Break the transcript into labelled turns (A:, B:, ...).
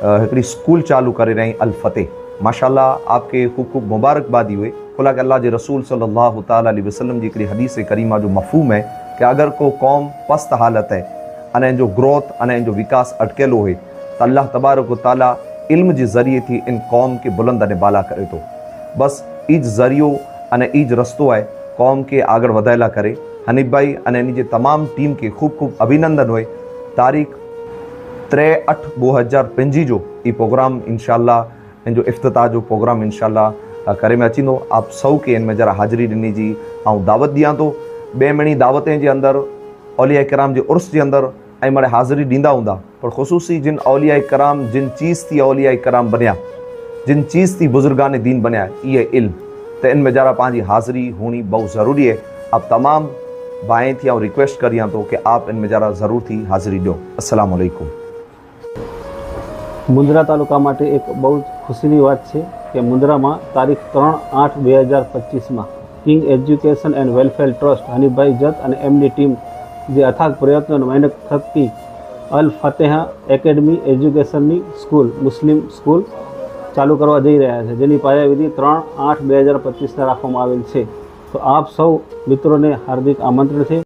A: हिकिड़ी स्कूल चालू करे रही अल फतेह। माशाल्लाह आपके खूब खूब मुबारकबादी हुए। खुला के अल्लाह जे रसूल सल्लल्लाहु ताला अलैहि वसल्लम जी हिकिड़ी हदीस करीमा जो मफ़हूम है कि अगर को कौम पस्त हालत है अने जो ग्रोथ अने जो विकास अटकेलो हुए तो अल्लाह तबारक व ताला इल्म के ज़रिए थी इन कौम के बुलंद अने बाला करे तो। बस ईज ज़रियो अने ईज रस्तो है कौम के आगे वधायला करे। हनीफ भाई अने इन जे तमाम टीम के खूब खूब अभिनंदन हुए। तारीख़ 3/8/2025 जो ये प्रोग्राम इंशाल्लाह इन जो इफ्तिताह जो प्रोग्राम इंशाल्लाह करे में अचींदो। आप सौ के इन में जरा हाज़िरी ॾिनी जी ऐं दावत ॾियां तो। ॿिए महीने दावतें जे अंदर औलिया कराम जे उर्स जे अंदर ऐं माड़े हाज़िरी ॾींदा हूंदा, पर ख़ुसूसी जिन औलिया कराम जिन चीज़ थी औलिया कराम बनिया, जिन चीज़ थी बुजुर्गान दीन बनिया, ये इल्म तो इन में जरा पाँच हाज़िरी होनी बहुत ज़रूरी है। आप तमाम बाएँ थी और रिक्वेस्ट करिया तो कि आप इन में जरा ज़रूर थी हाज़िरी दो। अस्सलाम वालेकुम।
B: मुंद्रा तालुका माटे एक बहुत खुशीनी बात है कि मुंद्रा में तारीख 3/8/2025 में king education and welfare trust Hanif भाई जत और एमनी टीम जे अथाक प्रयत्न और मेहनत थकी अल फतेह एकेडमी एज्युकेशन स्कूल मुस्लिम स्कूल चालू करवा जई रहा है, जेनी पायाविधि 3/8/2025 राखवामां आवेल छे। तो आप सौ मित्रों ने हार्दिक आमंत्रण है।